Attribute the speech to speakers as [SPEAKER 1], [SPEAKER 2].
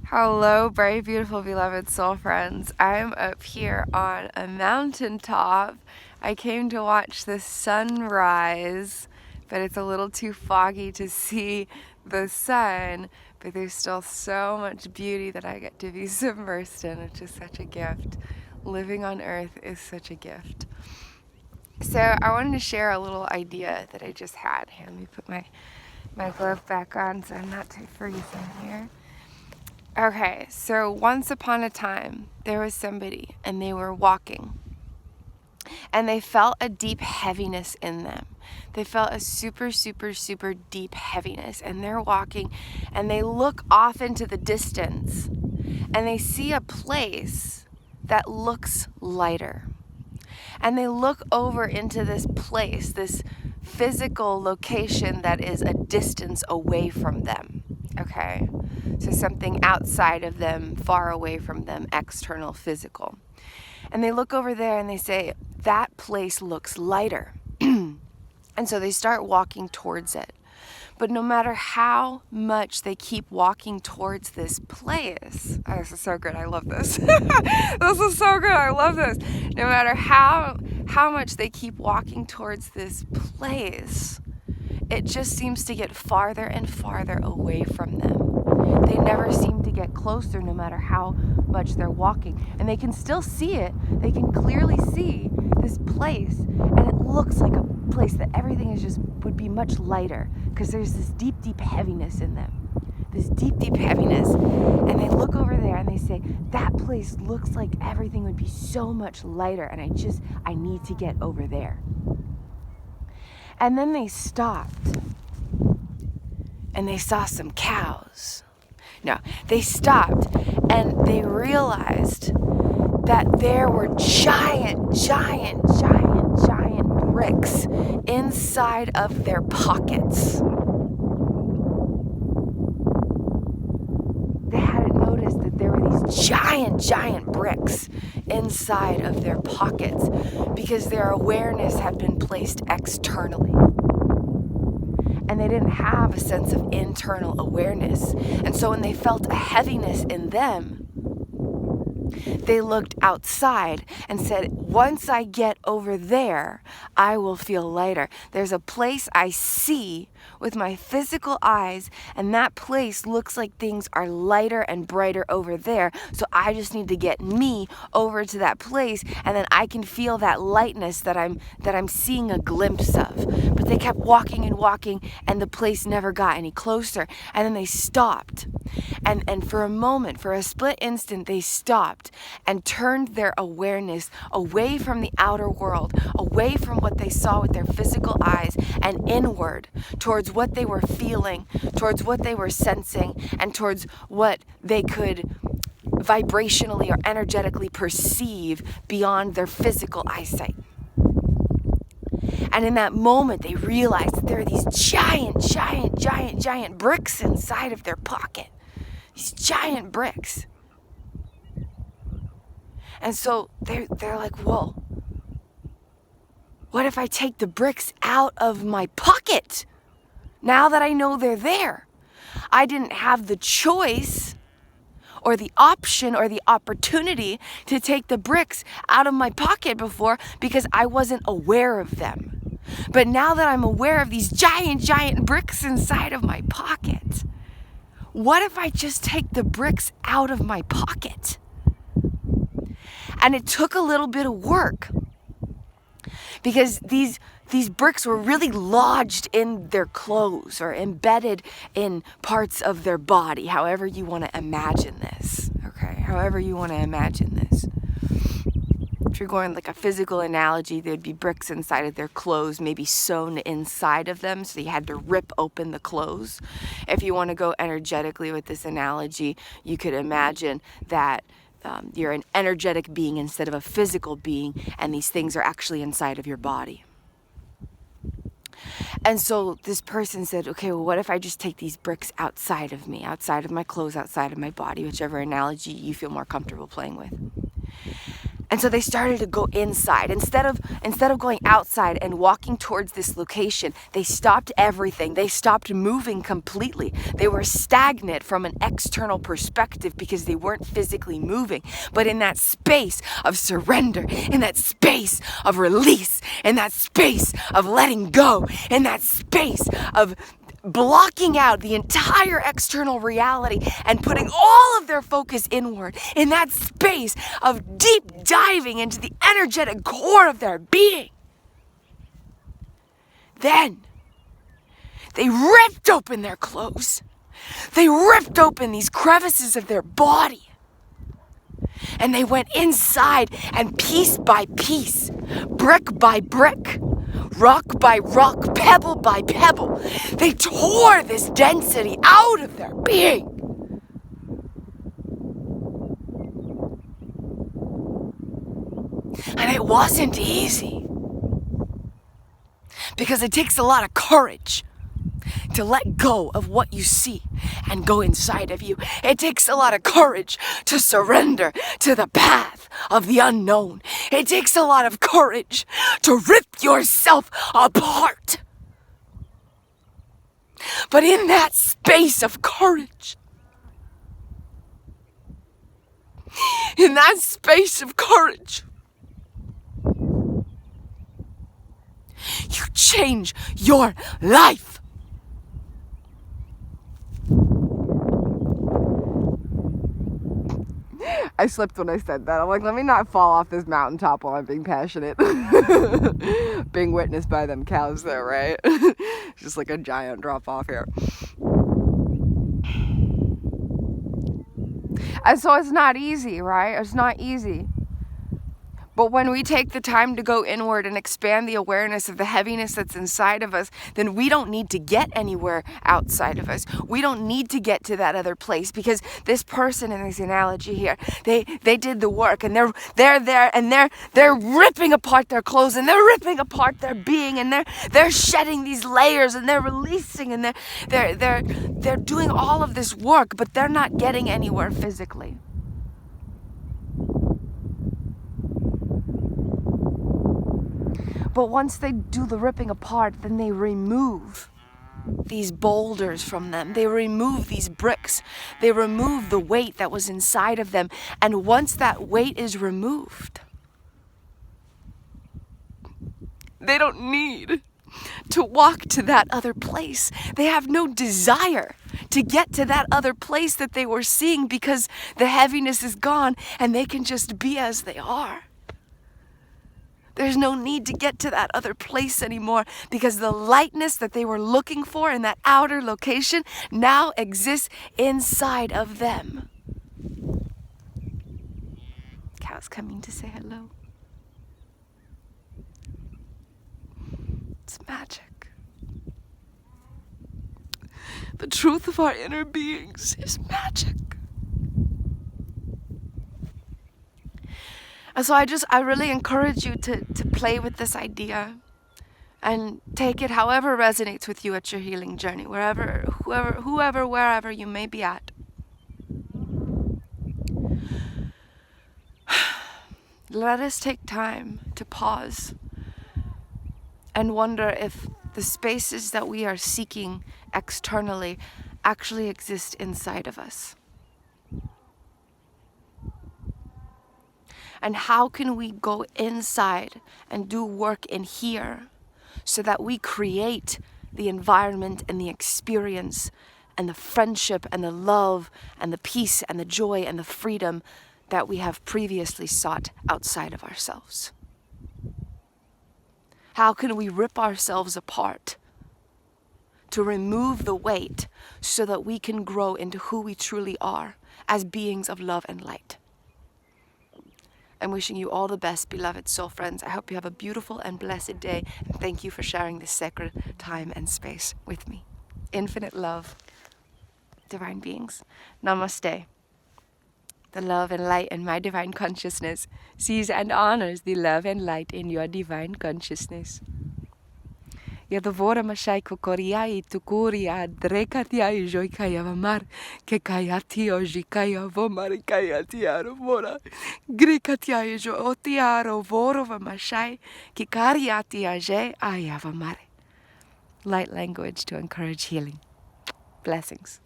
[SPEAKER 1] Hello, bright, beautiful, beloved soul friends. I'm up here on a mountaintop. I came to watch the sunrise, but it's a little too foggy to see the sun. But there's still so much beauty that I get to be submersed in, which is such a gift. Living on earth is such a gift. So I wanted to share a little idea that I just had. Here, let me put my glove back on so I'm not too freezing here. Okay, so once upon a time, there was somebody and they were walking and they felt a deep heaviness in them. They felt a super, super, super deep heaviness, and they're walking and they look off into the distance and they see a place that looks lighter. And they look over into this place, this physical location that is a distance away from them. Okay, so something outside of them, far away from them, external, physical. And they look over there and they say, that place looks lighter. And so they start walking towards it. But no matter how much they keep walking towards this place, oh, this is so good, I love this. This is so good, I love this. No matter how much they keep walking towards this place, it just seems to get farther and farther away from them. They never seem to get closer no matter how much they're walking. And they can still see it. They can clearly see this place. And it looks like a place that everything is just would be much lighter because there's this deep, deep heaviness in them. This deep, deep heaviness. And they look over there and they say, that place looks like everything would be so much lighter. And I need to get over there. And then they stopped and they saw some cows. No, they stopped and they realized that there were giant, giant, giant, giant bricks inside of their pockets. They hadn't noticed that there were these giant, giant bricks inside of their pockets because their awareness had been placed externally. And they didn't have a sense of internal awareness. And so when they felt a heaviness in them, they looked outside and said, once I get over there, I will feel lighter. There's a place I see with my physical eyes, and that place looks like things are lighter and brighter over there. So I just need to get me over to that place, and then I can feel that lightness that I'm seeing a glimpse of. But they kept walking and walking, and the place never got any closer. And then they stopped. And for a moment, for a split instant, they stopped and turned their awareness away from the outer world, away from what they saw with their physical eyes, and inward towards what they were feeling, towards what they were sensing, and towards what they could vibrationally or energetically perceive beyond their physical eyesight. And in that moment, they realized that there are these giant, giant, giant, giant bricks inside of their pocket. These giant bricks. And so they're like, whoa, what if I take the bricks out of my pocket? Now that I know they're there. I didn't have the choice or the option or the opportunity to take the bricks out of my pocket before because I wasn't aware of them. But now that I'm aware of these giant, giant bricks inside of my pocket, what if I just take the bricks out of my pocket? And it took a little bit of work because these bricks were really lodged in their clothes or embedded in parts of their body, however you want to imagine this, okay? However you want to imagine this. If you're going like a physical analogy, there'd be bricks inside of their clothes, maybe sewn inside of them, so you had to rip open the clothes. If you want to go energetically with this analogy, you could imagine that you're an energetic being instead of a physical being, and these things are actually inside of your body. And so this person said, okay, well, what if I just take these bricks outside of me, outside of my clothes, outside of my body, whichever analogy you feel more comfortable playing with. And so they started to go inside. Instead of going outside and walking towards this location, they stopped everything. They stopped moving completely. They were stagnant from an external perspective because they weren't physically moving. But in that space of surrender, in that space of release, in that space of letting go, in that space of blocking out the entire external reality and putting all of their focus inward, in that space of deep diving into the energetic core of their being, then they ripped open their clothes. They ripped open these crevices of their body. And they went inside, and piece by piece, brick by brick, rock by rock, pebble by pebble, they tore this density out of their being. And it wasn't easy, because it takes a lot of courage to let go of what you see and go inside of you. It takes a lot of courage to surrender to the path of the unknown. It takes a lot of courage to rip yourself apart. But in that space of courage, you change your life. I slipped when I said that. I'm like, let me not fall off this mountaintop while I'm being passionate. Being witnessed by them cows there, right? Just like a giant drop off here. And so it's not easy, right? It's not easy. But when we take the time to go inward and expand the awareness of the heaviness that's inside of us, then we don't need to get anywhere outside of us. We don't need to get to that other place, because this person in this analogy here, they did the work, and they're there, and they're ripping apart their clothes, and they're ripping apart their being, and they're shedding these layers, and they're releasing, and they're doing all of this work, but they're not getting anywhere physically. But once they do the ripping apart, then they remove these boulders from them. They remove these bricks. They remove the weight that was inside of them. And once that weight is removed, they don't need to walk to that other place. They have no desire to get to that other place that they were seeing, because the heaviness is gone and they can just be as they are. There's no need to get to that other place anymore, because the lightness that they were looking for in that outer location now exists inside of them. Cow's coming to say hello. It's magic. The truth of our inner beings is magic. And so I really encourage you to play with this idea and take it however resonates with you at your healing journey, wherever you may be at. Let us take time to pause and wonder if the spaces that we are seeking externally actually exist inside of us. And how can we go inside and do work in here so that we create the environment and the experience and the friendship and the love and the peace and the joy and the freedom that we have previously sought outside of ourselves? How can we rip ourselves apart to remove the weight so that we can grow into who we truly are as beings of love and light? I'm wishing you all the best, beloved soul friends. I hope you have a beautiful and blessed day, and thank you for sharing this sacred time and space with me. Infinite love, divine beings. Namaste. The love and light in my divine consciousness sees and honors the love and light in your divine consciousness. Ya the vora mashai kokoriai tukuria drekatia joikaya vamar ke kayati ojikaya vomar kayatia vora grekatia jo otiaro vorova mashai ke kariati aje ayavamare. Light language to encourage healing. Blessings.